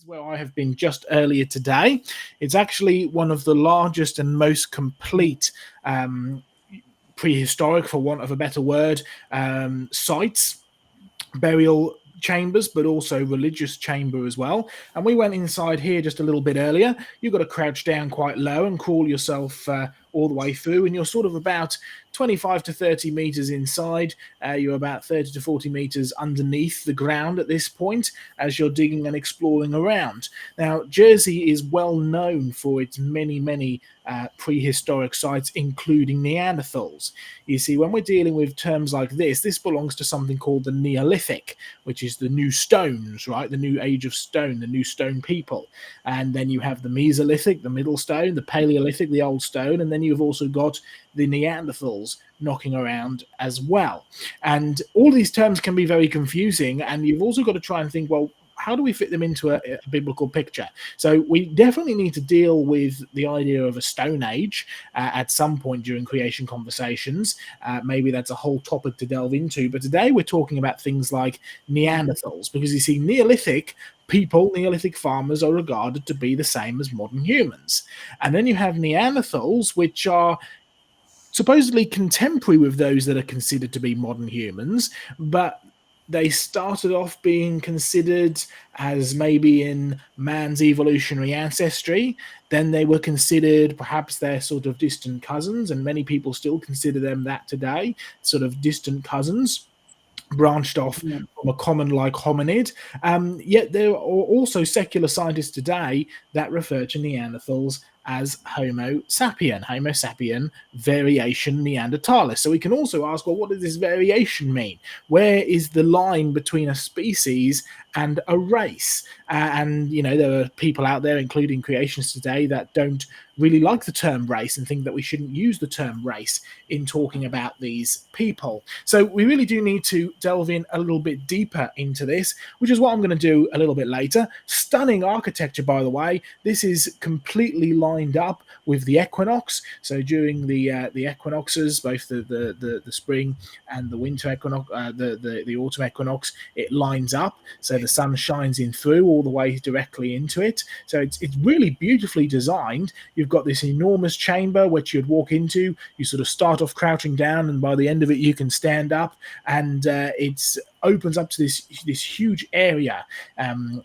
is where I have been just earlier today. It's actually one of the largest and most complete prehistoric, for want of a better word, sites, burial chambers, but also religious chamber as well. And we went inside here just a little bit earlier. You've got to crouch down quite low and crawl yourself all the way through, and you're sort of about 25 to 30 meters inside. You're about 30 to 40 meters underneath the ground at this point as you're digging and exploring around. Now, Jersey is well known for its many prehistoric sites, including Neanderthals. You see, when we're dealing with terms like this belongs to something called the Neolithic, which is the new stones, right? The new age of stone, the new stone people. And then you have the Mesolithic, the middle stone, the Paleolithic, the old stone, and then you've also got the Neanderthals knocking around as well. And all these terms can be very confusing, and you've also got to try and think, well, how do we fit them into a biblical picture? So we definitely need to deal with the idea of a Stone Age at some point during creation conversations. Maybe that's a whole topic to delve into. But today we're talking about things like Neanderthals, because you see, Neolithic people, Neolithic farmers, are regarded to be the same as modern humans. And then you have Neanderthals, which are supposedly contemporary with those that are considered to be modern humans, but they started off being considered as maybe in man's evolutionary ancestry. Then they were considered perhaps their sort of distant cousins, and many people still consider them that today, sort of distant cousins, branched off from a common like hominid. Yet there are also secular scientists today that refer to Neanderthals as Homo sapien variation Neanderthalis. So we can also ask, well, what does this variation mean? Where is the line between a species and a race? And, you know, there are people out there, including creationists today, that don't really like the term race and think that we shouldn't use the term race in talking about these people. So we really do need to delve in a little bit deeper into this, which is what I'm going to do a little bit later. Stunning architecture, by the way. This is completely lined up with the equinox. So during the equinoxes, both the spring and the winter equinox, the autumn equinox, it lines up, so the sun shines in through all the way directly into it. So it's really beautifully designed. You've got this enormous chamber which you'd walk into. You sort of start off crouching down, and by the end of it you can stand up, and it's opens up to this huge area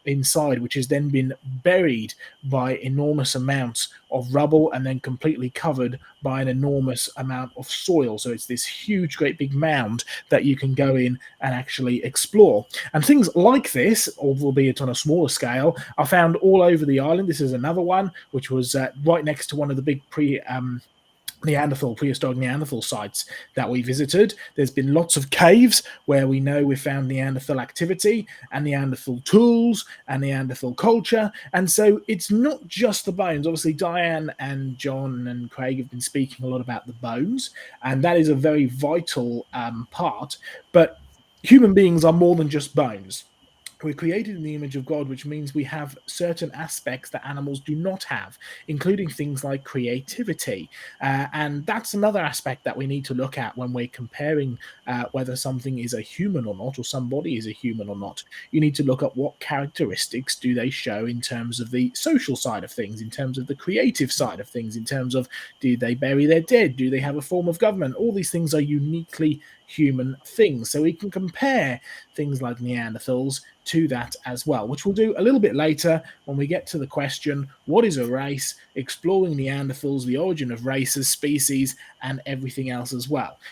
inside, which has then been buried by enormous amounts of rubble and then completely covered by an enormous amount of soil. So it's this huge, great big mound that you can go in and actually explore. And things like this, albeit on a smaller scale, are found all over the island. This is another one which was right next to one of the big prehistoric Neanderthal sites that we visited. There's been lots of caves where we know we found Neanderthal activity and Neanderthal tools and Neanderthal culture. And so it's not just the bones. Obviously, Diane and John and Craig have been speaking a lot about the bones, and that is a very vital part. But human beings are more than just bones. We're created in the image of God, which means we have certain aspects that animals do not have, including things like creativity. And that's another aspect that we need to look at when we're comparing whether something is a human or not, or somebody is a human or not. You need to look at what characteristics do they show in terms of the social side of things, in terms of the creative side of things, in terms of, do they bury their dead? Do they have a form of government? All these things are uniquely human things. So we can compare things like Neanderthals to that as well, which we'll do a little bit later when we get to the question, what is a race, exploring Neanderthals, the origin of races, species, and everything else as well.